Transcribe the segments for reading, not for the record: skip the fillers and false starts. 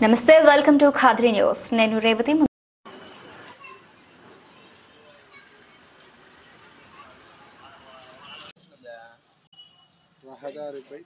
నమస్తే, welcome to Khadri news. నేను రేవతి. రహదారిపై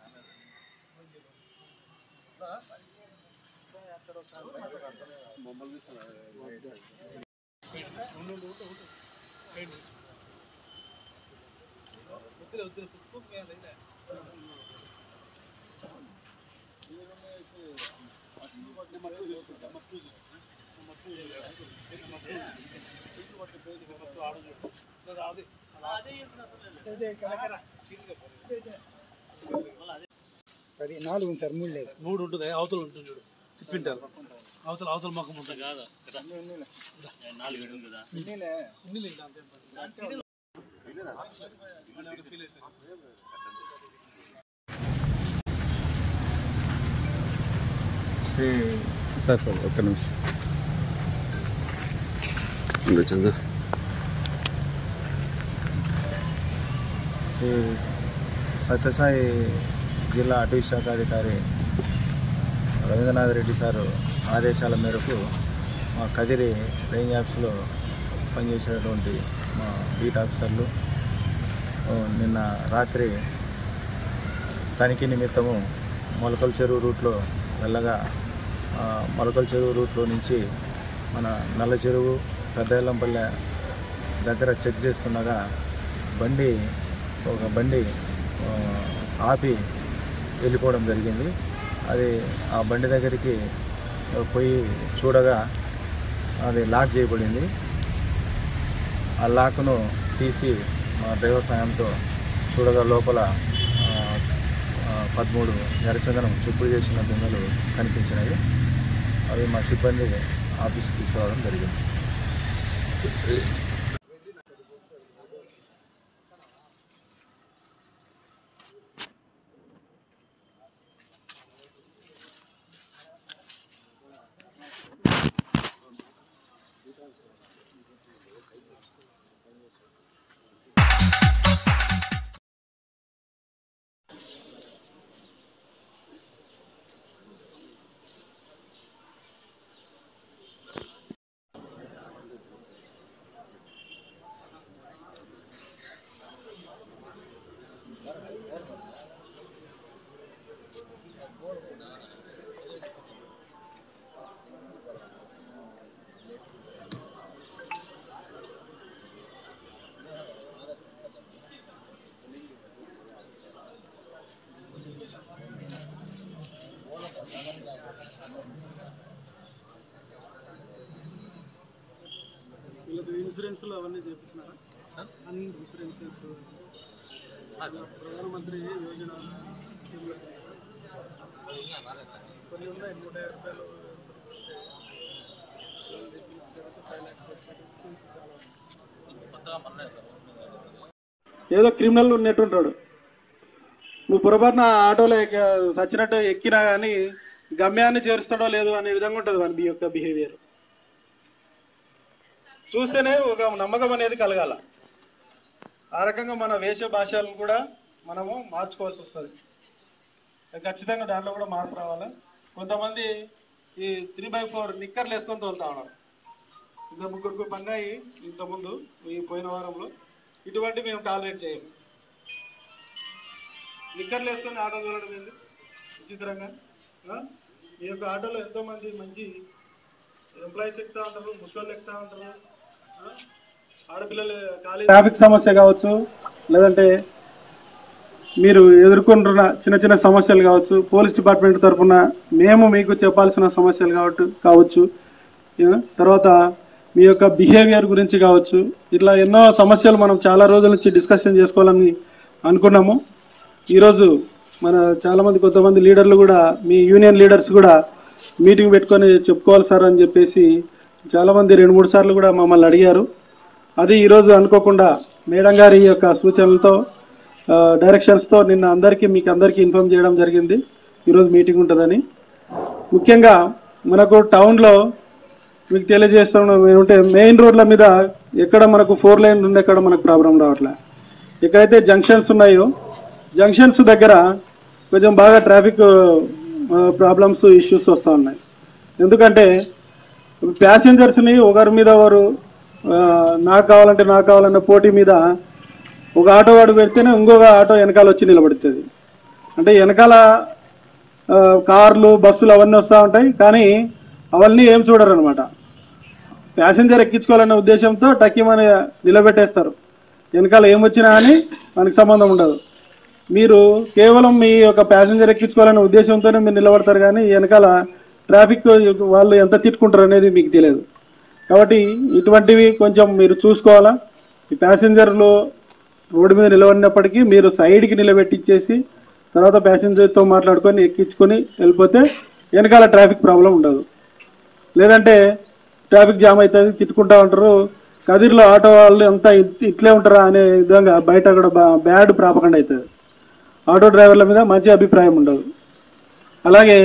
అది 4 ఉంది సార్, 3 లేదు, 3 ఉంటుంది. అవతల ఉంటుంది చూడు, తిప్పింటారు. అవతల మొక్కం ఉంటుంది కాదా? సార్ సార్ ఒక్క నిమిషం చందా. శ్రీ సత్యసాయి జిల్లా అటవీ శాఖ అధికారి రవీంద్రనాథ్ రెడ్డి సారు ఆదేశాల మేరకు మా కదిరి రేంజ్ ఆఫీస్లో పనిచేసేటువంటి మా బీట్ ఆఫీసర్లు నిన్న రాత్రి తనిఖీ నిమిత్తము మొలకల చెరువు రూట్లో వెళ్ళగా మొలకల చెరువు రూట్లో నుంచి మన నల్ల చెరువు పెద్దెల్లంపల్లె దగ్గర చెక్ చేస్తుండగా ఒక బండి ఆపి వెళ్ళిపోవడం జరిగింది. అది ఆ బండి దగ్గరికి పోయి చూడగా అది లాక్ చేయబడింది. ఆ లాక్ను తీసి మా డ్రైవర్ సాయంతో చూడగా లోపల 13 ఎర్రచందనం చెప్పులు చేసిన దుంగలు కనిపించినాయి. అవి మా సిబ్బంది ఆఫీస్కి తీసుకురావడం జరిగింది. వీళ్ళకి ఇన్సూరెన్స్లు అవన్నీ చేయించినారా సార్? అన్ని ఇన్సూరెన్సెస్ ప్రధానమంత్రి యోజన స్కీమ్లో కొన్ని ఉన్నాయి. 150 రూపాయలు 5 lakhs స్కీమ్స్ చాలా. ఏదో క్రిమినల్ ఉన్నట్టుంటాడు. నువ్వు పొరపాటున ఆటోలో సచ్చినట్టు ఎక్కినా కానీ గమ్యాన్ని చేరుస్తాడో లేదో అనే విధంగా ఉంటుంది వాని యొక్క బిహేవియర్. చూస్తేనే ఒక నమ్మకం అనేది కలగాల. ఆ రకంగా మన వేష భాషలను కూడా మనము మార్చుకోవాల్సి వస్తుంది. ఖచ్చితంగా దాంట్లో కూడా మార్పు రావాలి. కొంతమంది ఈ 3x4 నిక్కర్లు వేసుకొని తోలుతా ఉన్నారు. ఇంకా 3 పన్నాయి ఇంతకుముందు ఈ పోయిన వారంలో. ఇటువంటి మేము టాలరేట్ చేయము. నిక్కర్లు వేసుకొని ఆటో తోలడం ఏంటి విచిత్రంగా. ఈ యొక్క ఆటోలో ఎంతోమంది మంచి ఎంప్లాయీస్ ఎక్కుతా ఉంటారు, ముసలోళ్ళు ఎక్కుతా ఉంటారు, ఆడపిల్లలు ఖాళీ. ట్రాఫిక్ సమస్య కావచ్చు, లేదంటే మీరు ఎదుర్కొంటున్న చిన్న చిన్న సమస్యలు కావచ్చు, పోలీస్ డిపార్ట్మెంట్ తరఫున మేము మీకు చెప్పాల్సిన సమస్యలు కావచ్చు, తర్వాత మీ యొక్క బిహేవియర్ గురించి కావచ్చు, ఇట్లా ఎన్నో సమస్యలు మనం చాలా రోజుల నుంచి డిస్కషన్ చేసుకోవాలని అనుకున్నాము. ఈరోజు మన చాలామంది కొంతమంది లీడర్లు కూడా, మీ యూనియన్ లీడర్స్ కూడా మీటింగ్ పెట్టుకొని చెప్పుకోవాలి సార్ అని చెప్పేసి చాలామంది 2-3 సార్లు కూడా మమ్మల్ని అడిగారు. అది ఈరోజు అనుకోకుండా మేడం గారి యొక్క సూచనలతో డైరెక్షన్స్తో నిన్న మీకు అందరికీ ఇన్ఫామ్ చేయడం జరిగింది ఈరోజు మీటింగ్ ఉంటుందని. ముఖ్యంగా మనకు టౌన్లో మీకు తెలియజేస్తున్నాం ఏమంటే, మెయిన్ రోడ్ల మీద ఎక్కడ మనకు 4 లైన్ ఉంది, ఎక్కడ మనకు ప్రాబ్లం రావట్లే. ఎక్కడైతే జంక్షన్స్ ఉన్నాయో జంక్షన్స్ దగ్గర కొంచెం బాగా ట్రాఫిక్ ప్రాబ్లమ్స్ ఇష్యూస్ వస్తూ ఉన్నాయి. ఎందుకంటే ప్యాసింజర్స్ని ఒకరి మీద ఒకరు నాకు కావాలన్న పోటీ మీద ఒక ఆటో వాడు పెడితేనే ఇంకొక ఆటో వెనకాల వచ్చి నిలబడుతుంది. అంటే వెనకాల కార్లు బస్సులు అవన్నీ వస్తూ ఉంటాయి, కానీ అవన్నీ ఏం చూడరు అనమాట. ప్యాసింజర్ ఎక్కించుకోవాలనే ఉద్దేశంతో టక్కిమని నిలబెట్టేస్తారు. వెనకాల ఏమొచ్చినా అని మనకి సంబంధం ఉండదు. మీరు కేవలం మీ యొక్క ప్యాసింజర్ ఎక్కించుకోవాలనే ఉద్దేశంతోనే మీరు నిలబడతారు, కానీ వెనకాల ట్రాఫిక్ వాళ్ళు ఎంత తిట్టుకుంటారు అనేది మీకు తెలియదు. కాబట్టి ఇటువంటివి కొంచెం మీరు చూసుకోవాలా. ఈ ప్యాసింజర్లు రోడ్డు మీద నిలబడినప్పటికీ మీరు సైడ్కి నిలబెట్టించేసి తర్వాత ప్యాసింజర్తో మాట్లాడుకొని ఎక్కించుకొని వెళ్ళిపోతే వెనకాల ట్రాఫిక్ ప్రాబ్లం ఉండదు. లేదంటే ట్రాఫిక్ జామ్ అవుతుంది, తిట్టుకుంటూ ఉంటారు. కదిరిలో ఆటో వాళ్ళు అంతా ఇట్లే ఉంటారా అనే విధంగా బయట కూడా బ్యాడ్ ప్రాపకండ అవుతుంది. ఆటో డ్రైవర్ల మీద మంచి అభిప్రాయం ఉండదు. అలాగే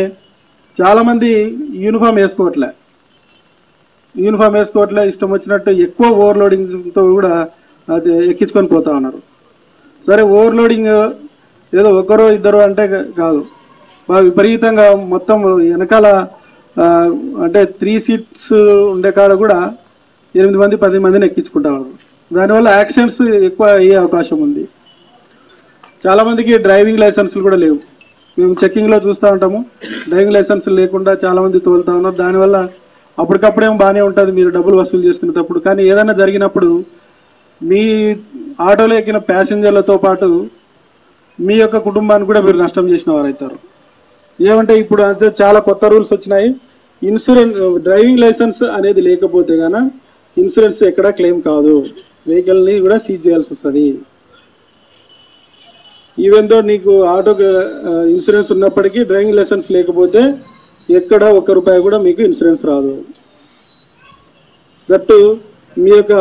చాలామంది యూనిఫామ్ వేసుకోవట్లే, ఇష్టం వచ్చినట్టు ఎక్కువ ఓవర్లోడింగ్తో కూడా అది ఎక్కించుకొని పోతా ఉన్నారు. సరే, ఓవర్లోడింగ్ ఏదో ఒకరో ఇద్దరు అంటే కాదు, బాగా విపరీతంగా మొత్తం వెనకాల అంటే 3 సీట్స్ ఉండే కాడ కూడా 8 మంది 10 మందిని ఎక్కించుకుంటా ఉన్నారు. దానివల్ల యాక్సిడెంట్స్ ఎక్కువ అయ్యే అవకాశం ఉంది. చాలామందికి డ్రైవింగ్ లైసెన్సులు కూడా లేవు. మేము చెక్కింగ్లో చూస్తూ ఉంటాము, డ్రైవింగ్ లైసెన్సులు లేకుండా చాలామంది తోలుతూ ఉన్నారు. దానివల్ల అప్పటికప్పుడేమో బాగానే ఉంటుంది మీరు డబ్బులు వసూలు చేసుకునేటప్పుడు, కానీ ఏదైనా జరిగినప్పుడు మీ ఆటోలో ఎక్కిన ప్యాసింజర్లతో పాటు మీ యొక్క కుటుంబాన్ని కూడా మీరు నష్టం చేసిన వారు అవుతారు. ఏమంటే ఇప్పుడు అంతే చాలా కొత్త రూల్స్ వచ్చినాయి. డ్రైవింగ్ లైసెన్స్ అనేది లేకపోతే గాన ఇన్సూరెన్స్ ఎక్కడా క్లెయిమ్ కాదు, వెహికల్ని కూడా సీజ్ చేయాల్సి వస్తుంది. ఈవెన్ దో నీకు ఆటో ఇన్సూరెన్స్ ఉన్నప్పటికీ డ్రైవింగ్ లైసెన్స్ లేకపోతే ఎక్కడ ₹1 కూడా మీకు ఇన్సూరెన్స్ రాదు. దట్టు మీ యొక్క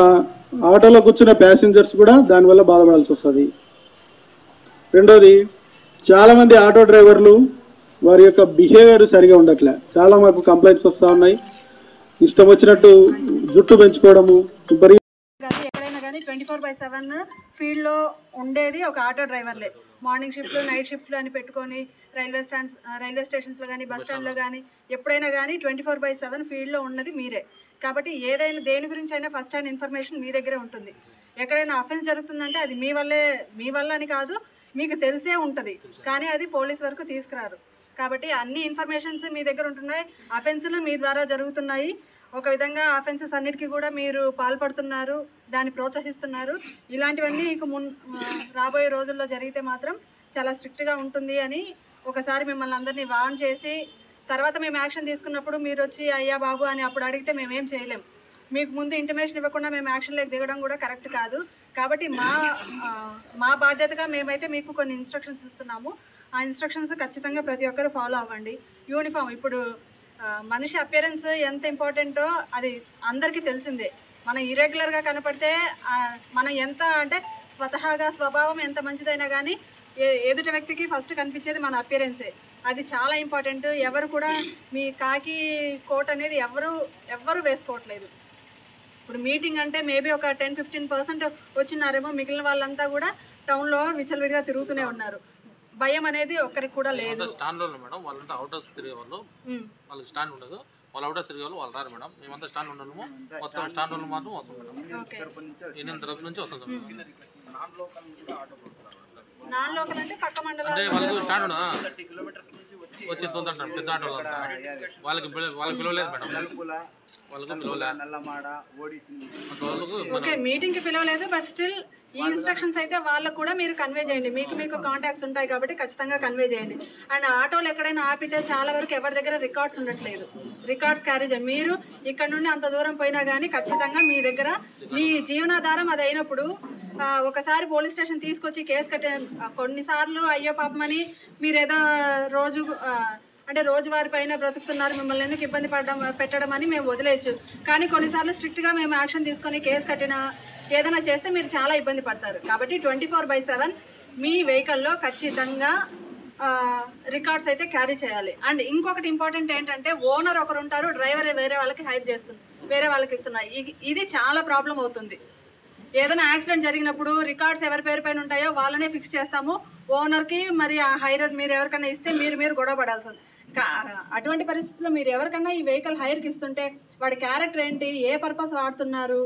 ఆటోలో కూర్చున్న ప్యాసింజర్స్ కూడా దానివల్ల బాధపడాల్సి వస్తుంది. రెండోది, చాలామంది ఆటో డ్రైవర్లు వారి యొక్క బిహేవియర్ సరిగా ఉండట్లే. చాలా మాకు కంప్లైంట్స్ వస్తూ ఉన్నాయి. ఇష్టం వచ్చినట్టు జుట్టు పెంచుకోవడము, ఎక్కడైనా కానీ 24/7 ఫీల్డ్లో ఉండేది ఒక ఆటో డ్రైవర్లే. మార్నింగ్ షిఫ్ట్లు, నైట్ షిఫ్ట్లు అని పెట్టుకొని రైల్వే స్టేషన్స్లో కానీ బస్ స్టాండ్లో కానీ ఎప్పుడైనా కానీ 24/7 ఫీల్డ్లో ఉన్నది మీరే. కాబట్టి ఏదైనా దేని గురించి అయినా ఫస్ట్ హ్యాండ్ ఇన్ఫర్మేషన్ మీ దగ్గరే ఉంటుంది. ఎక్కడైనా అఫెన్స్ జరుగుతుందంటే అది మీ వల్ల అని కాదు, మీకు తెలిసే ఉంటుంది, కానీ అది పోలీస్ వరకు తీసుకురారు. కాబట్టి అన్ని ఇన్ఫర్మేషన్స్ మీ దగ్గర ఉంటున్నాయి. అఫెన్సులు మీ ద్వారా జరుగుతున్నాయి. ఒక విధంగా అఫెన్సెస్ అన్నిటికీ కూడా మీరు పాల్పడుతున్నారు, దాన్ని ప్రోత్సహిస్తున్నారు. ఇలాంటివన్నీ ఇక రాబోయే రోజుల్లో జరిగితే మాత్రం చాలా స్ట్రిక్ట్గా ఉంటుంది అని ఒకసారి మిమ్మల్ని అందరినీ వార్న్ చేసి తర్వాత మేము యాక్షన్ తీసుకున్నప్పుడు మీరు వచ్చి అయ్యా బాబు అని అప్పుడు అడిగితే మేమేం చేయలేం. మీకు ముందు ఇంటిమేషన్ ఇవ్వకుండా మేము యాక్షన్లోకి దిగడం కూడా కరెక్ట్ కాదు. కాబట్టి మా బాధ్యతగా మేమైతే మీకు కొన్ని ఇన్స్ట్రక్షన్స్ ఇస్తున్నాము. ఆ ఇన్స్ట్రక్షన్స్ ఖచ్చితంగా ప్రతి ఒక్కరు ఫాలో అవ్వండి. యూనిఫామ్, ఇప్పుడు మనిషి అపియరెన్స్ ఎంత ఇంపార్టెంటో అది అందరికీ తెలిసిందే. మనం ఇర్రెగ్యులర్గా కనపడితే మనం ఎంత అంటే స్వతహాగా స్వభావం ఎంత మంచిదైనా కానీ ఎదుటి వ్యక్తికి ఫస్ట్ కనిపించేది మన అపియరెన్సే. అది చాలా ఇంపార్టెంట్. ఎవరు కూడా మీ కాకి కోట్ అనేది ఎవరు వేసుకోవట్లేదు. ఇప్పుడు మీటింగ్ అంటే మేబీ ఒక 10-15% వచ్చినారేమో, మిగిలిన వాళ్ళంతా కూడా టౌన్లో విచ్చలవిడిగా తిరుగుతూనే ఉన్నారు. భయం అనేది ఒక్కరికి కూడా లేదు. స్టాండ్ లో మేడం వాళ్ళంతా అవుటర్స్ తిరిగే వాళ్ళు, వాళ్ళకి స్టాండ్ ఉండదు. వాళ్ళు అవుటర్స్ తిరిగే వాళ్ళు రారు మేడం. మేమంతా స్టాండ్ ఉండము, మొత్తం స్టాండ్ వాళ్ళు మాత్రం వస్తాం మేడం. ఎన్ని తరపు నుంచి వస్తాం నాన్ లోకల్ అంటే పక్క మండలం అంటే వాళ్ళకి స్టాండ్ ఉండదా వచ్చి తోలుతారు పెద్ద ఆటోలు అంతా. వాళ్ళకి పిలవలేదు మేడం, వాళ్ళకు పిలవలేదు. ఓకే, మీటింగ్కి పిలవలేదు, బట్ స్టిల్ ఈ ఇన్స్ట్రక్షన్స్ అయితే వాళ్ళకు కూడా మీరు కన్వే చేయండి. మీకు కాంటాక్ట్స్ ఉంటాయి కాబట్టి ఖచ్చితంగా కన్వే చేయండి. అండ్ ఆటోలు ఎక్కడైనా ఆపితే చాలా వరకు ఎవరి దగ్గర రికార్డ్స్ ఉండట్లేదు. రికార్డ్స్ క్యారీ చేయండి. మీరు ఇక్కడ నుండి అంత దూరం పోయినా కానీ ఖచ్చితంగా మీ దగ్గర మీ జీవనాధారం అది అయినప్పుడు ఒకసారి పోలీస్ స్టేషన్ తీసుకొచ్చి కేసు కట్టే కొన్నిసార్లు అయ్యో పాపమని మీరు ఏదో అంటే రోజువారి పైన బ్రతుకుతున్నారు, మిమ్మల్ని ఎందుకు ఇబ్బంది పెట్టడం అని మేము వదిలేయచ్చు. కానీ కొన్నిసార్లు స్ట్రిక్ట్గా మేము యాక్షన్ తీసుకొని కేసు కట్టిన ఏదైనా చేస్తే మీరు చాలా ఇబ్బంది పడతారు. కాబట్టి 24/7 మీ వెహికల్లో ఖచ్చితంగా రికార్డ్స్ అయితే క్యారీ చేయాలి. అండ్ ఇంకొకటి ఇంపార్టెంట్ ఏంటంటే, ఓనర్ ఒకరు ఉంటారు, డ్రైవర్ వేరే వాళ్ళకి హైర్ చేస్తుంది, వేరే వాళ్ళకి ఇస్తున్నారు. ఇది చాలా ప్రాబ్లం అవుతుంది. ఏదైనా యాక్సిడెంట్ జరిగినప్పుడు రికార్డ్స్ ఎవరి పేరు పైన ఉంటాయో వాళ్ళనే ఫిక్స్ చేస్తాము. ఓనర్కి మరి ఆ హైరర్ మీరు ఎవరికైనా ఇస్తే మీరు గొడవ పడాల్సి ఉంది. అటువంటి పరిస్థితుల్లో మీరు ఎవరికన్నా ఈ వెహికల్ హైర్కి ఇస్తుంటే వాడి క్యారెక్టర్ ఏంటి, ఏ పర్పస్ వాడుతున్నారు,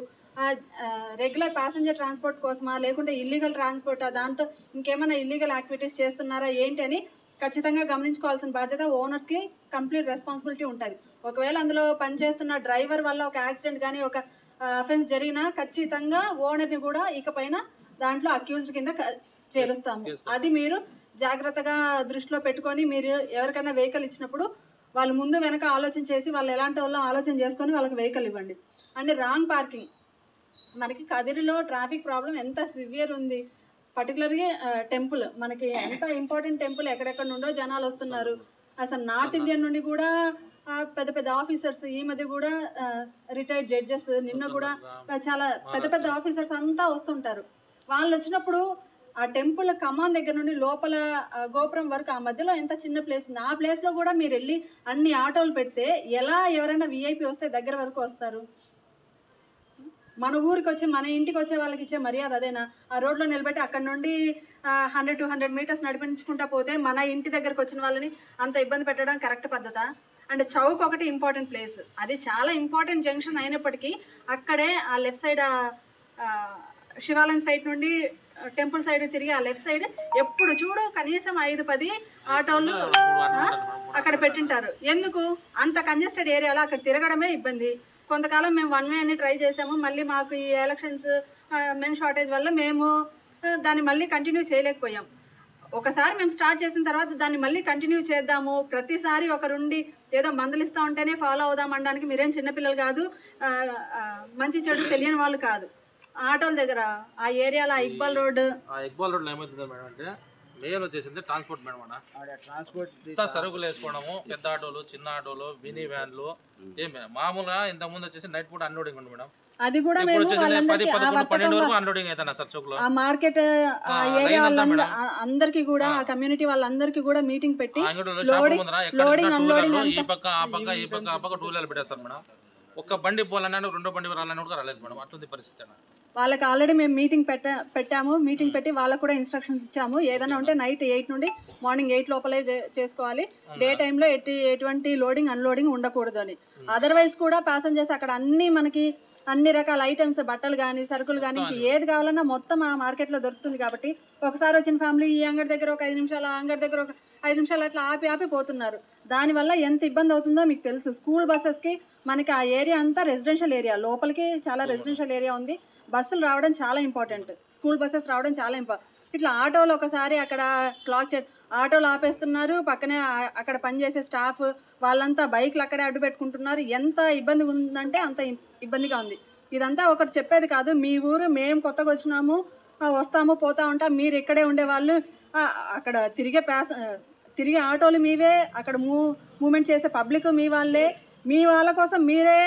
రెగ్యులర్ ప్యాసింజర్ ట్రాన్స్పోర్ట్ కోసమా లేకుంటే ఇల్లీగల్ ట్రాన్స్పోర్టా, దాంతో ఇంకేమైనా ఇల్లీగల్ యాక్టివిటీస్ చేస్తున్నారా ఏంటి అని ఖచ్చితంగా గమనించుకోవాల్సిన బాధ్యత ఓనర్స్కి కంప్లీట్ రెస్పాన్సిబిలిటీ ఉంటుంది. ఒకవేళ అందులో పనిచేస్తున్న డ్రైవర్ వల్ల ఒక యాక్సిడెంట్ కానీ ఒక అఫెన్స్ జరిగినా ఖచ్చితంగా ఓనర్ని కూడా ఇకపైన దాంట్లో అక్యూజ్డ్ కింద చేరుస్తాము. అది మీరు జాగ్రత్తగా దృష్టిలో పెట్టుకొని మీరు ఎవరికైనా వెహికల్ ఇచ్చినప్పుడు వాళ్ళు ముందు వెనక ఆలోచన చేసి వాళ్ళు ఎలాంటి వాళ్ళు ఆలోచన చేసుకొని వాళ్ళకి వెహికల్ ఇవ్వండి. అండ్ రాంగ్ పార్కింగ్, మనకి కదిరిలో ట్రాఫిక్ ప్రాబ్లం ఎంత సివియర్ ఉంది. పర్టికులర్గా టెంపుల్, మనకి ఎంత ఇంపార్టెంట్ టెంపుల్, ఎక్కడెక్కడ నుండో జనాలు వస్తున్నారు. అసలు నార్త్ ఇండియన్ నుండి కూడా పెద్ద పెద్ద ఆఫీసర్స్, ఈ మధ్య కూడా రిటైర్డ్ జడ్జెస్, నిన్న కూడా చాలా పెద్ద పెద్ద ఆఫీసర్స్ అంతా వస్తుంటారు. వాళ్ళు వచ్చినప్పుడు ఆ టెంపుల్ కమాన్ దగ్గర నుండి లోపల గోపురం వరకు ఆ మధ్యలో ఎంత చిన్న ప్లేస్ ఉంది. ఆ ప్లేస్లో కూడా మీరు వెళ్ళి అన్ని ఆటోలు పెడితే ఎలా ఎవరైనా విఐపి వస్తే దగ్గర వరకు వస్తారు? మన ఊరికి వచ్చి మన ఇంటికి వచ్చే వాళ్ళకి ఇచ్చే మర్యాద అదేనా? ఆ రోడ్లో నిలబెట్టి అక్కడ నుండి 100-200 మీటర్స్ నడిపించుకుంటా పోతే మన ఇంటి దగ్గరకు వచ్చిన వాళ్ళని అంత ఇబ్బంది పెట్టడం కరెక్ట్ పద్ధత? అండ్ చౌక్ ఒకటి ఇంపార్టెంట్ ప్లేస్, అది చాలా ఇంపార్టెంట్ జంక్షన్ అయినప్పటికీ అక్కడే ఆ లెఫ్ట్ సైడ్ శివాలయం సైడ్ నుండి టెంపుల్ సైడ్ తిరిగి ఆ లెఫ్ట్ సైడ్ ఎప్పుడు చూడు కనీసం 5-10 ఆటోలు అక్కడ పెట్టింటారు. ఎందుకు? అంత కంజెస్టెడ్ ఏరియాలో అక్కడ తిరగడమే ఇబ్బంది. కొంతకాలం మేము 1 వే అని ట్రై చేసాము, మళ్ళీ మాకు ఈ ఎలక్షన్స్ మెన్ షార్టేజ్ వల్ల మేము దాన్ని మళ్ళీ కంటిన్యూ చేయలేకపోయాం. ఒకసారి మేము స్టార్ట్ చేసిన తర్వాత దాన్ని మళ్ళీ కంటిన్యూ చేద్దాము, ప్రతిసారి ఒకరుండి ఏదో మందలిస్తూ ఉంటేనే ఫాలో అవుదాం అనడానికి మీరేం చిన్నపిల్లలు కాదు, మంచి చెడు తెలియని వాళ్ళు కాదు. ఆటోల దగ్గర ఆ ఏరియాలో ఇక్బాల్ రోడ్ ఏమవుతుంది మేడం అంటే మెయిన్ వచ్చేసింది ట్రాన్స్పోర్ట్ మేడం అన్న. ట్రాన్స్పోర్ట్ సరుకులు వేసుకోవడము, పెద్ద ఆటోలు, చిన్న ఆటోలు, మినీ వ్యాన్లు, ఏం మామూలుగా ఇంతకుముందు వచ్చేసి నైట్ పూట అన్లోడింగ్ ఉంది మేడం. అది కూడా మేము 10-11-12 వరకు అన్లోడింగ్ అవుతాను సార్ చౌక్ లో. ఆ మార్కెట్ ఏరియా అందరికి కూడా ఆ కమ్యూనిటీ వాళ్ళందరికీ కూడా మీటింగ్ పెట్టి లోడింగ్ అన్లోడింగ్ ఈ పక్క ఆ పక్క ఈ పక్క ఆ పక్క 2 వీలర్లు పెట్టేస్తారు మేడం. ఒక్క బండి పోవాలన్నా 2 బండి రాలన్నా కూడా రాలేదు మేడం. అట్లుంది పరిస్థితి. వాళ్ళకి ఆల్రెడీ మేము మీటింగ్ పెట్టాము. మీటింగ్ పెట్టి వాళ్ళకు కూడా ఇన్స్ట్రక్షన్స్ ఇచ్చాము. ఏదైనా ఉంటే నైట్ 8 నుండి మార్నింగ్ 8 లోపలే చేసుకోవాలి. డే టైంలో ఎటువంటి లోడింగ్ అన్లోడింగ్ ఉండకూడదు అని. అదర్వైజ్ కూడా ప్యాసింజర్స్ అక్కడ అన్ని రకాల ఐటమ్స్, బట్టలు కానీ సరుకులు కానీ ఏది కావాలన్నా మొత్తం ఆ మార్కెట్లో దొరుకుతుంది. కాబట్టి ఒకసారి వచ్చిన ఫ్యామిలీ ఈ అంగడి దగ్గర ఒక 5 నిమిషాలు, ఆ అంగడి దగ్గర ఒక 5 నిమిషాలు అట్లా ఆపి పోతున్నారు. దానివల్ల ఎంత ఇబ్బంది అవుతుందో మీకు తెలుసు. స్కూల్ బస్సెస్కి మనకి ఆ ఏరియా అంతా రెసిడెన్షియల్ ఏరియా, లోపలికి చాలా రెసిడెన్షియల్ ఏరియా ఉంది. బస్సులు రావడం చాలా ఇంపార్టెంట్, స్కూల్ బస్సెస్ రావడం చాలా ఇంపార్టెంట్. ఇట్లా ఆటోలు ఒకసారి అక్కడ క్లాక్ ఆటోలు ఆపేస్తున్నారు, పక్కనే అక్కడ పనిచేసే స్టాఫ్ వాళ్ళంతా బైక్లు అక్కడే అడ్డు పెట్టుకుంటున్నారు. ఎంత ఇబ్బందిగా ఉందంటే అంత ఇబ్బందిగా ఉంది. ఇదంతా ఒకరు చెప్పేది కాదు. మీ ఊరు, మేము కొత్తగా వచ్చినాము, వస్తాము పోతా ఉంటాం, మీరు ఇక్కడే ఉండేవాళ్ళు, అక్కడ తిరిగే ఆటోలు మీవే, అక్కడ మూమెంట్ చేసే పబ్లిక్ మీ వాళ్ళే. మీ వాళ్ళ కోసం మీరే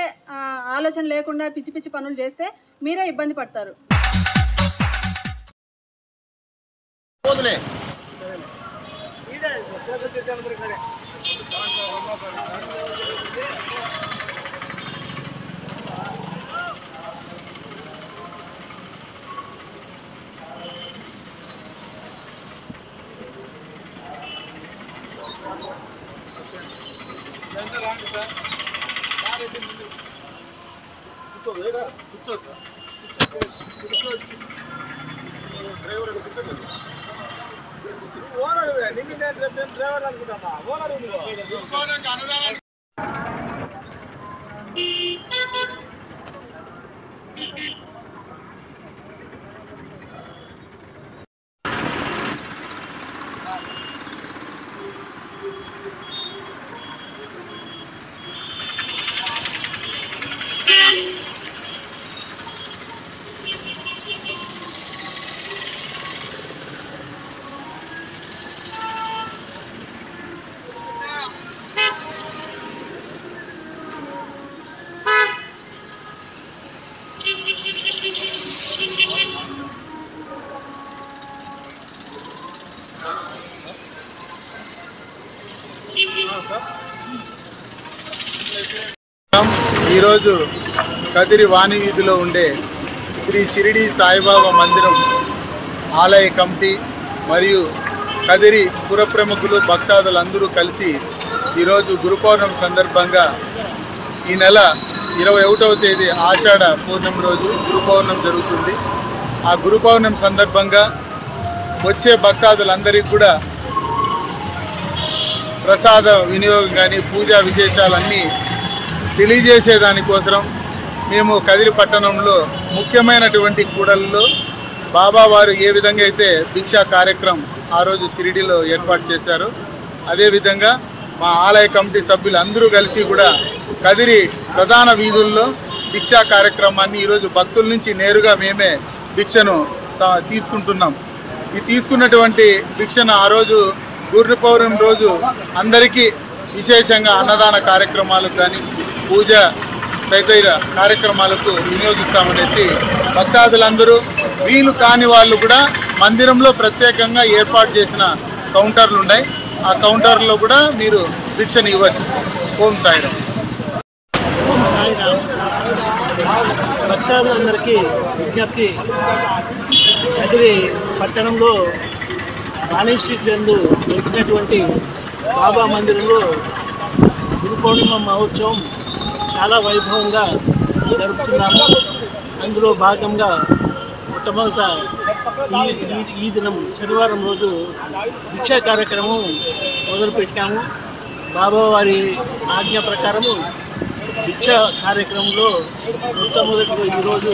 ఆలోచన లేకుండా పిచ్చి పిచ్చి పనులు చేస్తే మీరే ఇబ్బంది పడతారు. డ్రైవర్ అనుకుంటా ఓనర్ ఈరోజు కదిరి వాణి వీధిలో ఉండే శ్రీ షిరిడి సాయిబాబా మందిరం ఆలయ కమిటీ మరియు కదిరి పుర ప్రముఖులు భక్తాదులందరూ కలిసి ఈరోజు గురు పౌర్ణమి సందర్భంగా ఈ నెల 21వ తేదీ ఆషాఢ పూర్ణమి రోజు గురు పౌర్ణమి జరుగుతుంది. ఆ గురు పౌర్ణమి సందర్భంగా వచ్చే భక్తాదులందరికీ కూడా ప్రసాద వినియోగం కానీ పూజా విశేషాలన్నీ తెలియజేసేదానికోసం మేము కదిరి పట్టణంలో ముఖ్యమైనటువంటి కూడలలో బాబావారు ఏ విధంగా అయితే భిక్షా కార్యక్రమం ఆ రోజు షిరిడీలో ఏర్పాటు చేశారో అదేవిధంగా మా ఆలయ కమిటీ సభ్యులు అందరూ కలిసి కూడా కదిరి ప్రధాన వీధుల్లో భిక్షా కార్యక్రమాన్ని ఈరోజు భక్తుల నుంచి నేరుగా మేమే భిక్షను తీసుకుంటున్నాం. ఈ తీసుకున్నటువంటి భిక్షను ఆ రోజు గురు పౌర్ణమి రోజు అందరికీ విశేషంగా అన్నదాన కార్యక్రమాలకు కానీ పూజ తదితర కార్యక్రమాలకు వినియోగిస్తామనేసి భక్తాదులందరూ వీలు కాని వాళ్ళు కూడా మందిరంలో ప్రత్యేకంగా ఏర్పాటు చేసిన కౌంటర్లు ఉన్నాయి. ఆ కౌంటర్లో కూడా మీరు భిక్షను ఇవ్వచ్చు. ఓం సాయిరామ్. భక్తాదులందరికీ విజ్ఞప్తి, కదిరి పట్టణంలో రాణి స్ట్రీట్ యందు వెలిసినటువంటి బాబా మందిరంలో గురు పౌర్ణిమ మహోత్సవం చాలా వైభవంగా జరుపుతున్నాము. అందులో భాగంగా మొట్టమొదట ఈ దినం శనివారం రోజు భిక్షా కార్యక్రమం మొదలుపెట్టాము. బాబా వారి ఆజ్ఞ ప్రకారము భిక్ష కార్యక్రమంలో మొట్టమొదటిగా ఈరోజు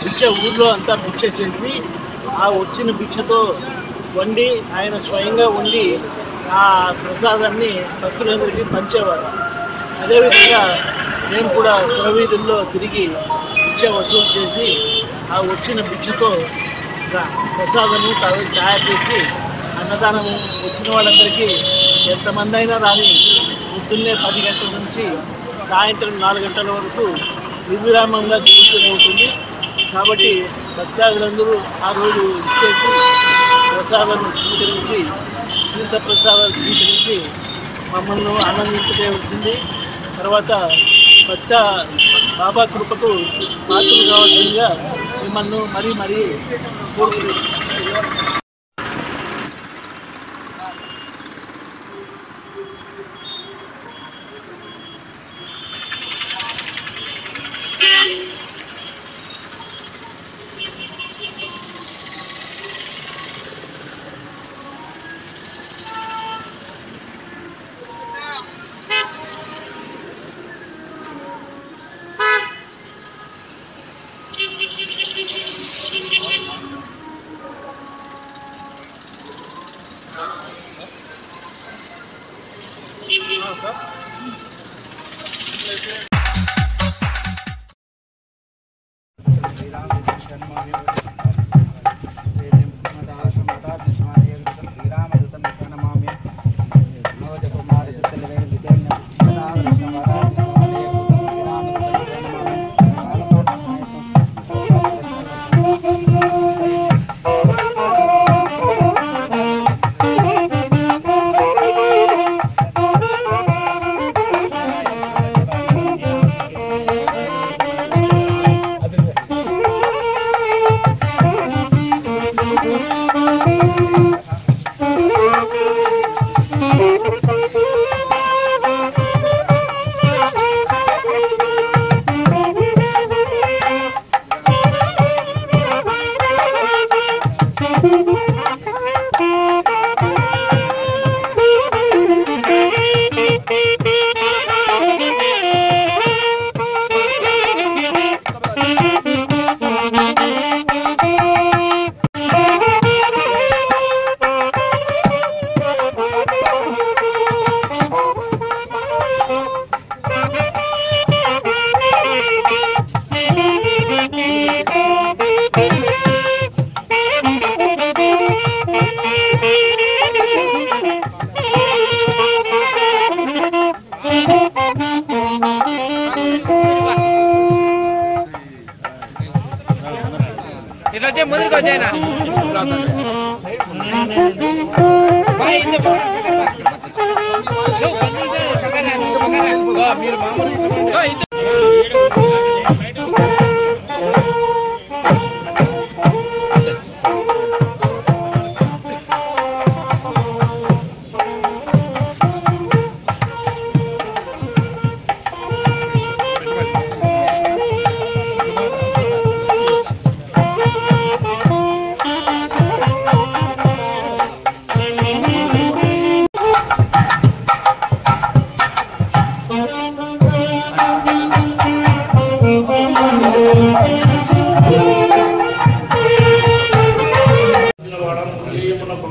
భిక్ష ఊర్లో అంతా భిక్ష చేసి ఆ వచ్చిన భిక్షతో వండి ఆయన స్వయంగా వండి ఆ ప్రసాదాన్ని భక్తులందరికీ పంచేవారు. అదేవిధంగా మేము కూడా పురవీధుల్లో తిరిగి భిక్ష వసూలు చేసి ఆ వచ్చిన భిక్షతో ప్రసాదము తయారు చేసి అన్నదానము వచ్చిన వాళ్ళందరికీ ఎంతమంది అయినా రాని పొద్దున్నే 10 గంటల నుంచి సాయంత్రం 4 గంటల వరకు నిర్విరామంగా జరుగుతూనే ఉంటుంది. కాబట్టి భక్తాదులందరూ ఆ రోజు ఇచ్చేసి ప్రసాదాలను స్వీకరించి తీర్థ ప్రసాదాలు స్వీకరించి మమ్మల్ని ఆనందించవలసింది. తర్వాత బాబా కృపకు పాత్రలు కావాల్సిందిగా మిమ్మల్ని మరీ కోరుకుంటున్నాను.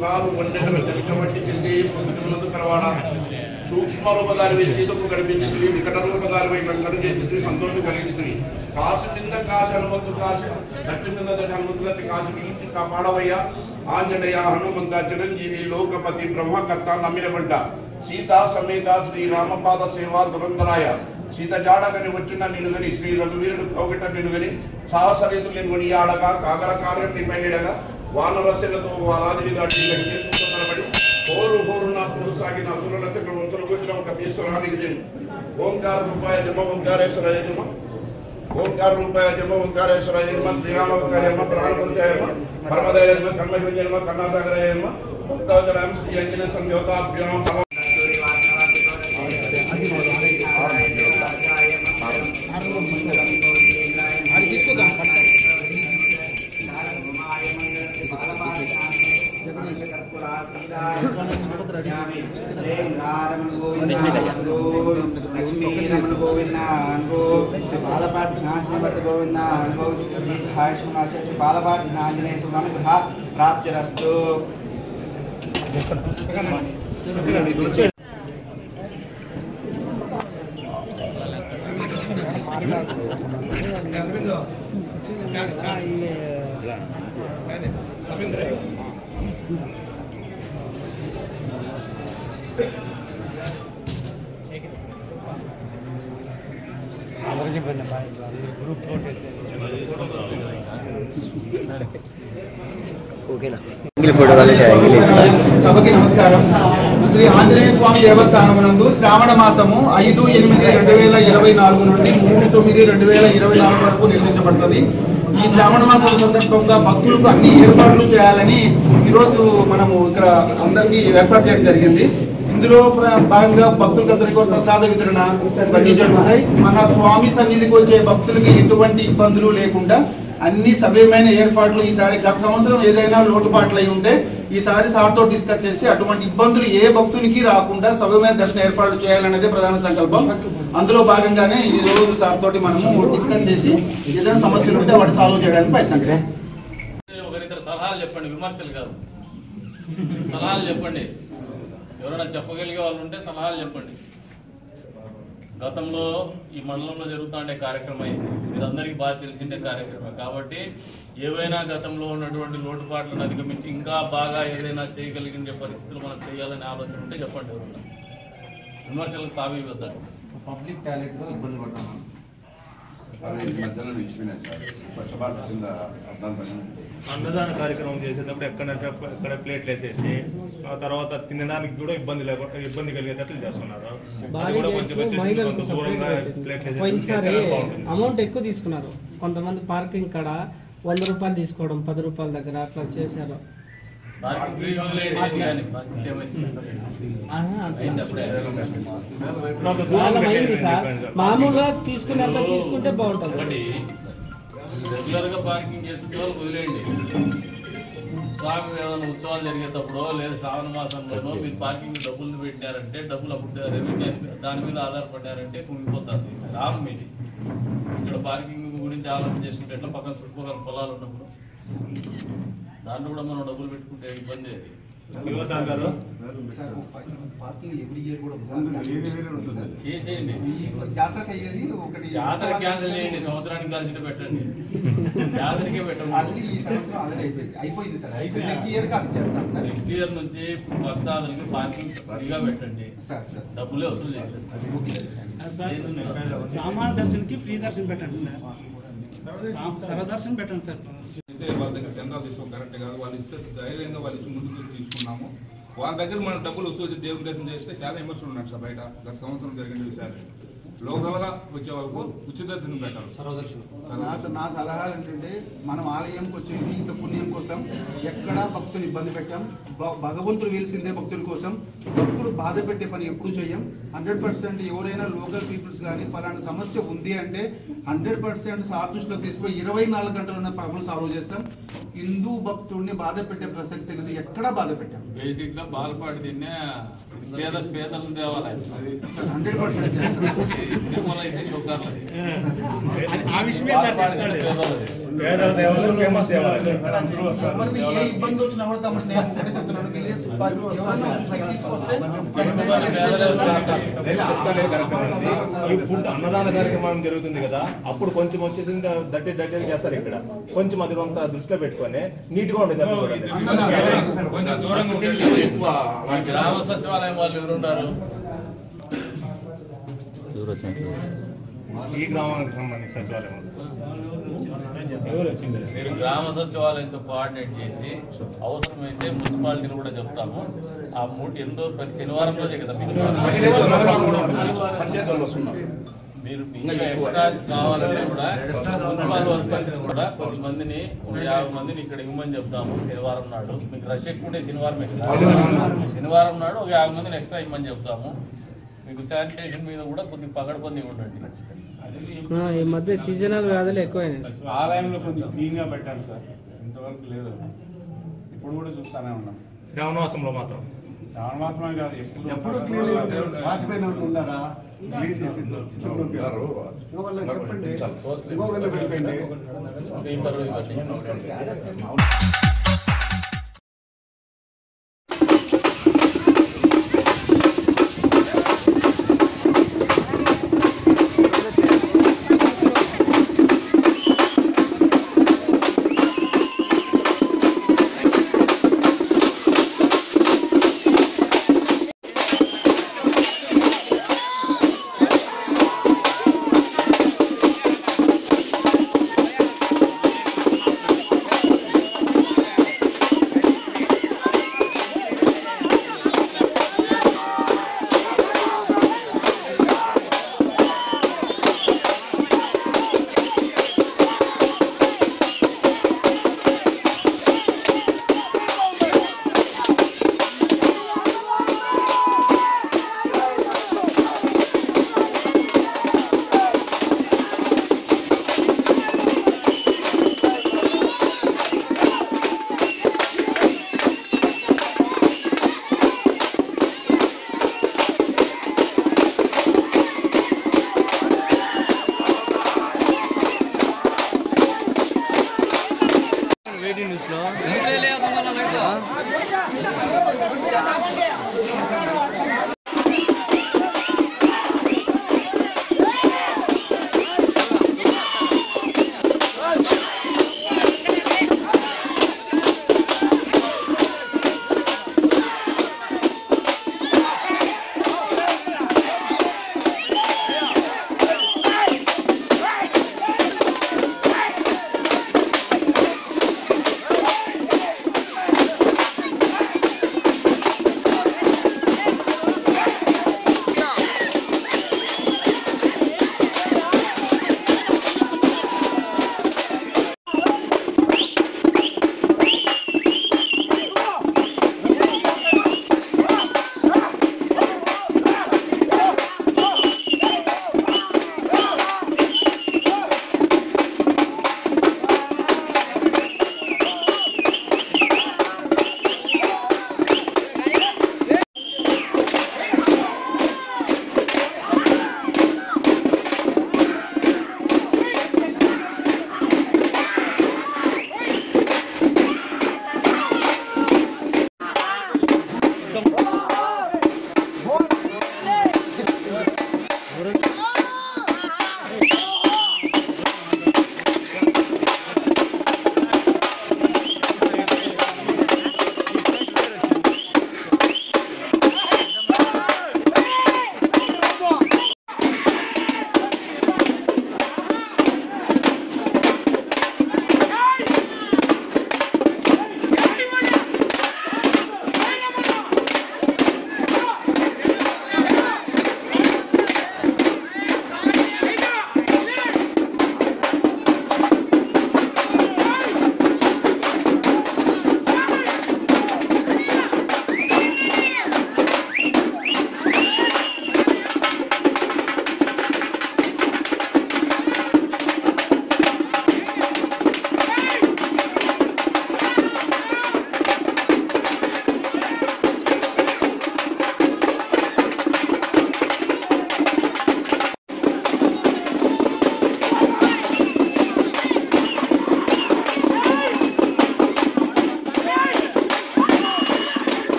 బంగారు వండెల వంటి ముందు కలవాడ సూక్ష్మ రూపధారి సీతకు కనిపించింది వికట రూపధారి కడు చేసి సంతోషం కలిగించింది కాసు మీద కాశ అనుమతి కాశ దట్టి మీద అనుమతి కాశు ఇంటి కాపాడవయ్యా ఆంజనేయ హనుమంత చిరంజీవి లోకపతి బ్రహ్మకర్త నమ్మినబంట సీతా సమేత శ్రీ రామపాద సేవ దురంధరాయ సీత జాడగని వచ్చిన నినుగని శ్రీ రఘువీరుడు కౌగిట నినుగని సాహసరీతులు నినుగని ఆడగా కాగర కార్యం నిపైనడగా వానరసెలతో రాజు నిలబడి హోరు హోరున పూరుసాగిన అసురలసెన వచ్చున ఒక ఈశ్వరానికి జన్మ ఓంకార రూపాయ జమ ఓంకారేశ్వరాయ జమ ఓంకార రూపాయ జమ ఓంకారేశ్వరాయ జమ శ్రీరామ ప్రాణపరిచయమ పరమదైర్య కర్మజన్మ కన్నాసాగరయమ భక్తోజనం శ్రీ అంజన సంయోగాభ్యాం ప్రాప్తిరస్తు. సభకి నమస్కారం. శ్రీ ఆంజనేయ స్వామి దేవస్థానమునందు శ్రావణ మాసము 5/8/2024 నుండి 3/9/2024 వరకు నిర్వహించబడుతుంది. ఈ శ్రావణ మాసం సందర్భంగా భక్తులకు అన్ని ఏర్పాట్లు చేయాలని ఈరోజు మనము ఇక్కడ అందరికీ ఏర్పాటు చేయడం జరిగింది. ఇందులో భాగంగా భక్తులకు అందరికీ కూడా ప్రసాద వితరణ ఇవన్నీ జరుగుతాయి. మన స్వామి సన్నిధికి వచ్చే భక్తులకి ఎటువంటి ఇబ్బందులు లేకుండా అన్ని సవ్యమైన ఏర్పాట్లు ఈసారి గత సంవత్సరం ఏదైనా లోటుపాట్లు అయి ఉంటే ఈసారి సార్తో డిస్కస్ చేసి అటువంటి ఇబ్బందులు ఏ భక్తునికి రాకుండా సవ్యమైన దర్శన ఏర్పాట్లు చేయాలనేది ప్రధాన సంకల్పం. అందులో భాగంగానే ఈ రోజు సార్ తోటి మనము డిస్కస్ చేసి ఏదైనా సమస్యలు ఉంటే వాటి సాల్వ్ చేయడానికి ప్రయత్నం చేస్తాం. ఒకరిద్దరు సలహాలు చెప్పండి, విమర్శలు కాదు, సలహాలు చెప్పండి. ఎవరైనా చెప్పగలిగే వాళ్ళు ఉంటే సలహాలు చెప్పండి. గతంలో ఈ మండలంలో జరుగుతుండే కార్యక్రమం మీరందరికీ బాగా తెలిసిండే కార్యక్రమం కాబట్టి ఏవైనా గతంలో ఉన్నటువంటి లోటుపాట్లను అధిగమించి ఇంకా బాగా ఏదైనా చేయగలిగే పరిస్థితులు మనం చేయాలనే ఆలోచన ఉంటే చెప్పండి. ఎవరన్నా విమర్శలకు తావి వద్దండి. పబ్లిక్ టాయిలెట్లో ఇబ్బంది పడ్డాను. మధ్యలో నిలిచిపోయినాయి సార్. స్వచ్ఛ భారత్ కింద అన్నదాన కార్యక్రమం చేసేటప్పుడు ఎక్కడ ప్లేట్లు వేసేసి తర్వాత తినడానికి కూడా ఇబ్బంది కలిగేటట్లు చేస్తున్నారు. అమౌంట్ ఎక్కువ తీసుకున్నారు. కొంతమంది పార్కింగ్ కాడ 100 రూపాయలు తీసుకోవడం 10 రూపాయల దగ్గర అట్లా చేశారు. సార్ మామూలుగా తీసుకునేంత తీసుకుంటే బాగుంటుంది. రెగ్యులర్ గా పార్కింగ్ చేసుకుంటే వాళ్ళు వదిలేయండి. స్వామి ఏదైనా ఉత్సవాలు జరిగేటప్పుడు లేదా శ్రావణ మాసంలోనో మీరు పార్కింగ్ డబ్బులు పెట్టినారంటే డబ్బులు అప్పుడు రెవెన్యూ దాని మీద ఆధారపడ్డారంటే కుంగిపోతుంది. లాభం ఇది. ఇక్కడ పార్కింగ్ గురించి ఆలోచన చేసుకుంటే ఎట్లా పక్కన చుట్టుపక్కల పొలాలు ఉన్నప్పుడు దాంట్లో కూడా మనం డబ్బులు పెట్టుకుంటే ఇబ్బంది. చేసేయండి, జాతర క్యాన్సిల్ చేయండి, సంవత్సరానికి కలిసి పెట్టండి. జాతరకే పెట్టండి. నెక్స్ట్ ఇయర్ నుంచి భక్తాదులకి పార్కింగ్ ఫ్రీగా పెట్టండి, డబ్బులే వసూలు చేయండి. సామాన్య దర్శన్కి ఫ్రీ దర్శనం పెట్టండి సార్, సర్వదర్శనం పెట్టండి సార్. అయితే వాళ్ళ దగ్గర చందాలు తీసుకోవడం కరెక్ట్ కాదు. వాళ్ళు ఇస్తే ధైర్యంగా వాళ్ళు ఇచ్చి ముందుకు తీసుకున్నాము. వాళ్ళ దగ్గర మనం డబ్బులు వసూలు దేవుని దర్శనం చేస్తే చాలా విమర్శలు ఉన్నాయి సార్ బయట. గత సంవత్సరం జరిగిన విషయాలు లోకల్గా వచ్చే వాళ్ళకు ఉచిత దర్శనం పెట్టాలి. నా సలహాలు ఏంటంటే మనం ఆలయంకి వచ్చేది ఇంత పుణ్యం కోసం ఎక్కడా భక్తుని ఇబ్బంది పెట్టాం. భగవంతుడు వెలిసిందే భక్తుడి కోసం. భక్తుడు బాధ పెట్టే పని ఎప్పుడు చేయం. 100% ఎవరైనా లోకల్ పీపుల్స్ కానీ పలానా సమస్య ఉంది అంటే 100% సార్ దృష్టిలో తీసుకుని 24 గంటలు ఉన్న ప్రాబ్లం సాల్వ్ చేస్తాం. హిందూ భక్తుడిని బాధ పెట్టే ప్రసక్తి లేదు, ఎక్కడా బాధ పెట్టాం. బేసిక్ గా బాలపాటి తిన్నే పేదలను తేవాలి. 100% చేస్తాం. అయితే షోకార్లు ఆ విషయమే సార్ పేదల దేవాలయం ఫేమస్ దేవాలయం. మరి ఏ ఇబ్బంది వచ్చినా కూడా తమకు నేను ఒకటే చెప్తున్నాను, విలేజ్ ఎవరైనా తీసుకొస్తే ఈ ఫుడ్ అన్నదాన కార్యక్రమం జరుగుతుంది కదా, అప్పుడు కొంచెం వచ్చేసి దట్టి చేస్తారు. ఇక్కడ కొంచెం అది అంతా దృష్టిలో పెట్టుకొని నీట్ గా ఉండేది. గ్రామ సచివాలయం వాళ్ళు ఎవరున్నారు? ఈ గ్రామానికి సంబంధించి సచివాలయం మీరు గ్రామ సచివాలయంతో కోఆర్డినేట్ చేసి అవసరమైతే మున్సిపాలిటీని కూడా చెప్తాము. ఆ ఎందో ప్రతి శనివారం రోజే కదా మీరు ఎక్స్ట్రా కావాలంటే కూడా మున్సిపల్ వర్కర్స్ని కూడా కొంతమందిని 50 మందిని ఇక్కడ ఇవ్వమని చెప్తాము. శనివారం నాడు మీకు రష్ ఎక్కువ ఉంటే శనివారం నాడు ఒక 50 మందిని ఎక్స్ట్రా ఇవ్వమని చెప్తాము. మీకు శానిటేషన్ మీద కూడా కొద్దిగా పగడబంది ఉండండి. ఈ మధ్య సీజనల్ వ్యాధులు ఎక్కువైనాయి. ఆలయంలో కొంచెం క్లీన్గా పెట్టాను సార్, ఇంతవరకు లేదు. ఇప్పుడు కూడా చూస్తానే ఉన్నాం. శ్రావణమాసంలో మాత్రం శ్రావణమాసమే కాదు, ఎప్పుడు వాజ్పేయి ఉన్నారా క్లీన్ చేసి చెప్పండి.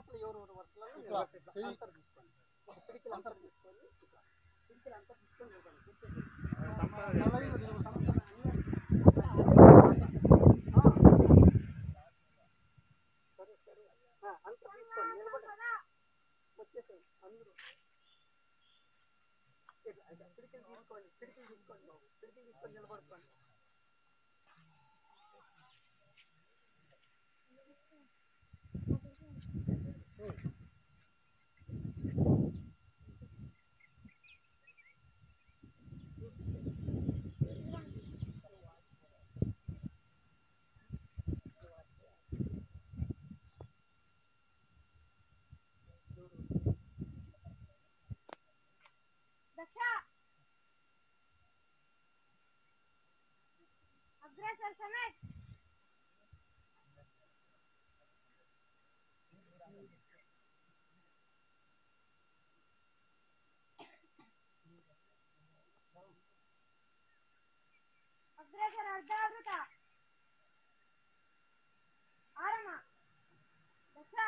లోపల ఎవరు వరుసలలో నిలబెట్టి అంతర్ తీసుకోండి, పిడికిలు అంతర్ తీసుకొని పిడికిలు అంతర్ తీసుకొని సరే సరే అంతర్ తీసుకోండి, నిలబడండి, వచ్చేసేయండి అందరూ. పిడికిలు తీసుకోండి, పిడికిలు తీసుకోండి బాబు, పిడికిలు తీసుకొని నిలబడుకోండి. अग्रेसर समेत अग्रेसर अर्धावृत आरम दक्षा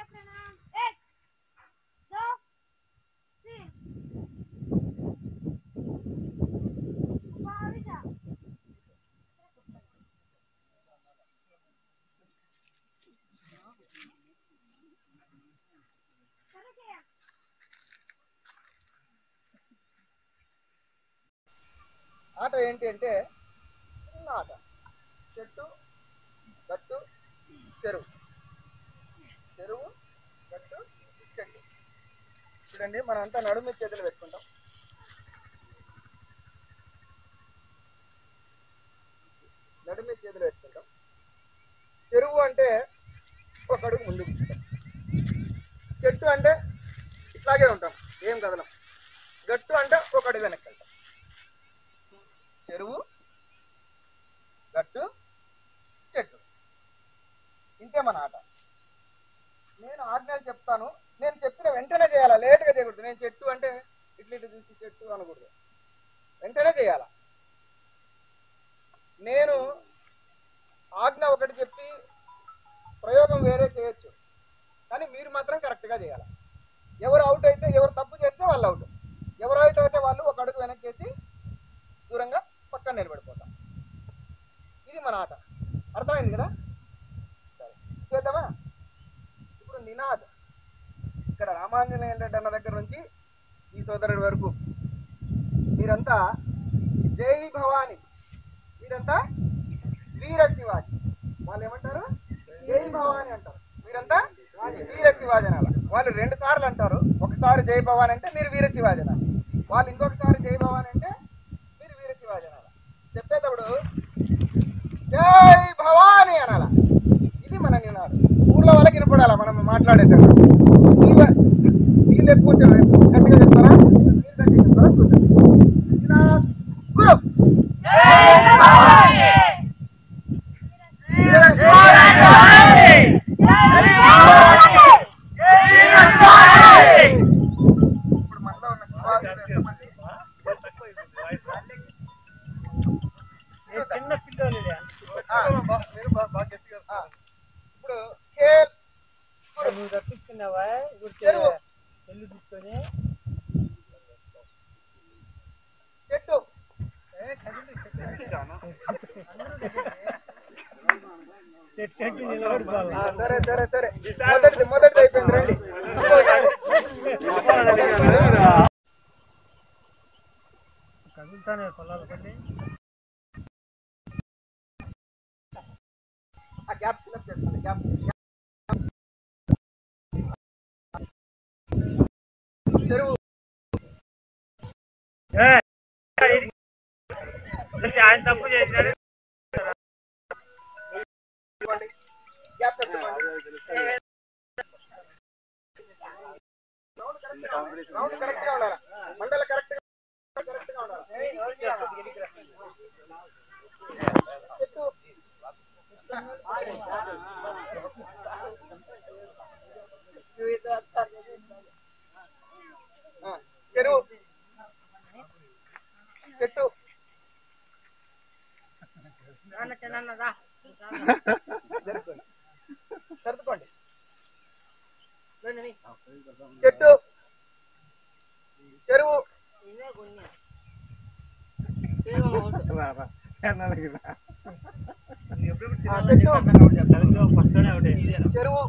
प्रणाम 1 2 3 बाविशा ఆట ఏంటి అంటే చిన్న ఆట, చెట్టు గట్టు చెరువు, చెరువు గట్టు చెట్టు. చూడండి మనం అంతా నడుము చేతులు పెట్టుకుంటాం, నడుము చేతులు పెట్టుకుంటాం. చెరువు అంటే ఒక అడుగు ముందుకు ఉంటాం, చెట్టు అంటే ఇట్లాగే ఉంటాం, ఏం కదలం. గట్టు అంటే ఒక అడుగు వెనక్కి వెళ్తాం. చెరువు గట్టు చెట్టు, ఇంతే మన ఆట. నేను ఆజ్ఞలు చెప్తాను, నేను చెప్పిన వెంటనే చేయాలా, లేట్గా చేయకూడదు. నేను చెట్టు అంటే ఇట్లా చూసి చెట్టు అనకూడదు, వెంటనే చేయాలా. నేను ఆజ్ఞ ఒకటి చెప్పి ప్రయోగం వేరే చేయొచ్చు, కానీ మీరు మాత్రం కరెక్ట్గా చేయాలి. ఎవరు అవుట్ అయితే, ఎవరు తప్పు చేస్తే వాళ్ళు అవుట్, ఎవరు అవుట్ అయితే వాళ్ళు ఒక అడుగు వెనక్కేసి దూరంగా పక్కన నిలబడిపోతాం. ఇది మన ఆట, అర్థమైంది కదా? సరే చేద్దామా? ఇప్పుడు నినాద్ ఇక్కడ రామాంజనేయ రెడ్డి అన్న దగ్గర నుంచి ఈ సోదరుడి వరకు మీరంతా జై భవాని, మీరంతా వీర శివాజీ. వాళ్ళు ఏమంటారు? జై భవాని అంటారు. మీరంతా వీర శివాజీ అనాలి. వాళ్ళు 2 సార్లు అంటారు, ఒకసారి జై భవాని అంటే మీరు వీర శివాజీ అనాలి, వాళ్ళు ఇంకొకసారి జై భవాని అంటే మీరు వీర శివాజీ అనాలి. చెప్పేటప్పుడు జై భవాని అనాల. ఇది మన నినాదం. ఊర్లో వాళ్ళకి వినపడాలా మనం మాట్లాడేటప్పుడు. వీళ్ళు ఎక్కువ గట్టిగా చెప్తారా, మీరు గట్టిగా చెప్తారా చూద్దాం. గురు ఇప్పుడు మనలో ఉన్న చిన్న పిల్లలు ఇప్పుడు కేల్ నువ్వు తప్పించుకున్నావా చెరువు చెల్లు తీసుకొని చెట్టు సరే సరే సరే మొదటిది అయిపోయింది రండి కదులుతానే పొలాలు పడి ఆ గ్యాప్ ఫిల్అప్ చేసుకోండి గ్యాప్ చెరువు ఆయన తప్పు చేసినాడు గ్యాప్ రౌండ్ కరెక్ట్ గా ఉండాలి మండల కరెక్ట్ గా ఉండాలి చెరువు చెట్టు సర్దుకోండి చెట్టు చెరువు చెరువు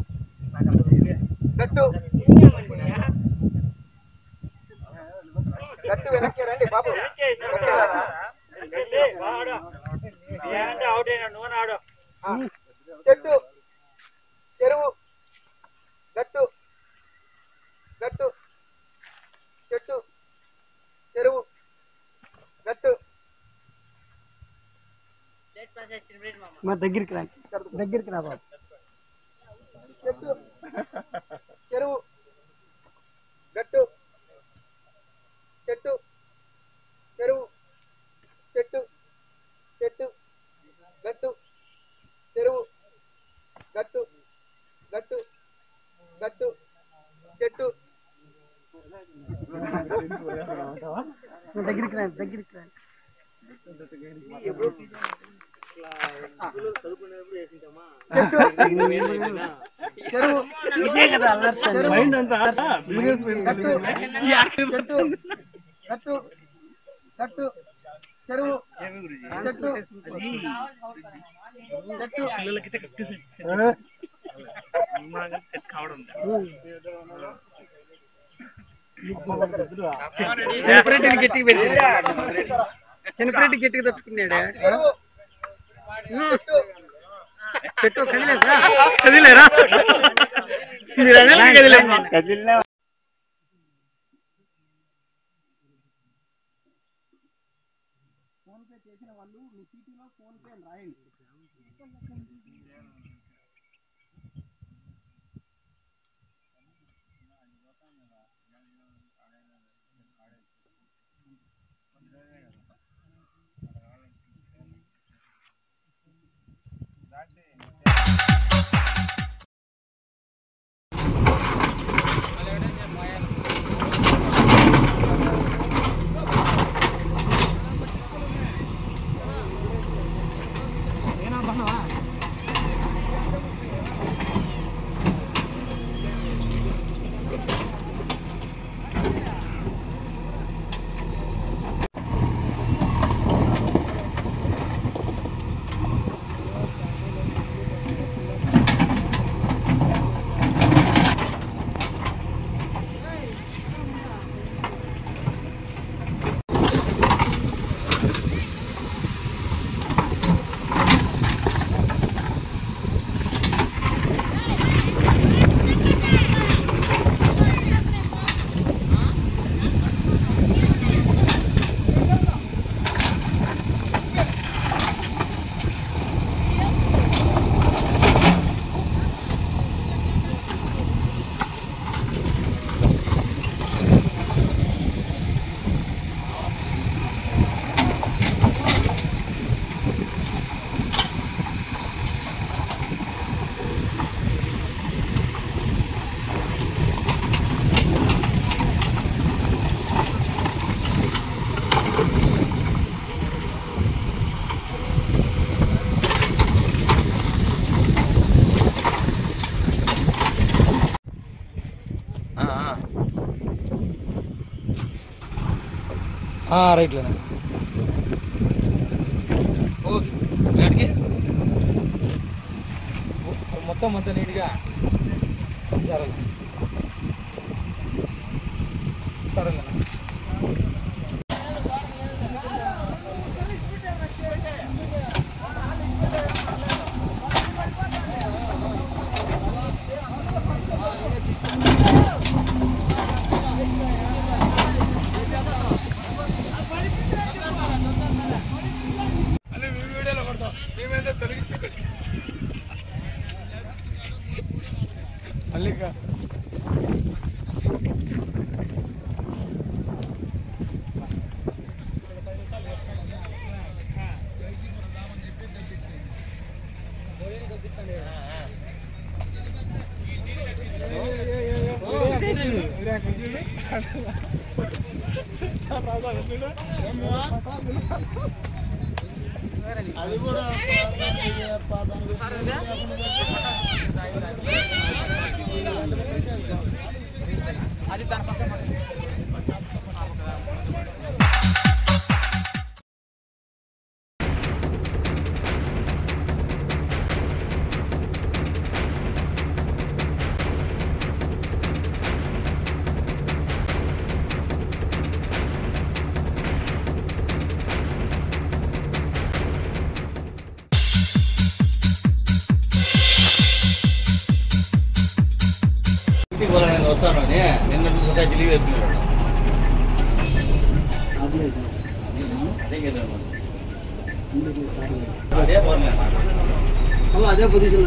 గట్టు గట్టు వెనక్కి రండి బాబు చెట్టు చెరువు గట్టు గట్టు చెట్టు చెరువు గట్టు మా దగ్గరికి రా బాబు చెట్టు చెరువు గట్టు చెట్టు చెరువు చెట్టు చెట్టు గట్టు చెరువు గట్టు గట్టు గట్టు చెట్టు దగ్గరికి రా చెరువు ఇదే కదా మైండ్ అంతా చెట్టు గట్టు గట్టు చెరువు చెట్టు చెట్టు పిల్లలకైతే కరెక్ట్ సెట్ కావడం చిన్నపరెడ్డి గట్టిగా పెట్టి చిన్నపరెడ్డి గట్టిగా తట్టుకున్నాడు చెట్టు కదిలేరా కదిలే ఫోన్ పే చేసిన వాళ్ళు మీ చీటీలో ఫోన్ పే రాయండి. రైట్లోనే ఓకే మొత్తం అంతా నీట్గా సరే సరేలే మల్లిక అది కూడా అది దాని పక్కన నేను వస్తానని నిన్న సొసైటీ లీవ్ వేసుకున్నాడు అదే పొజిషన్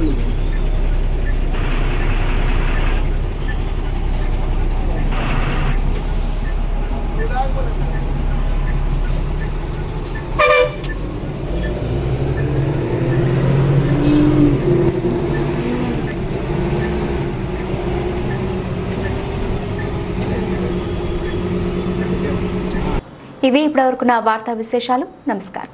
ఇవి ఇప్పటివరకు నా వార్తా విశేషాలు. నమస్కారం.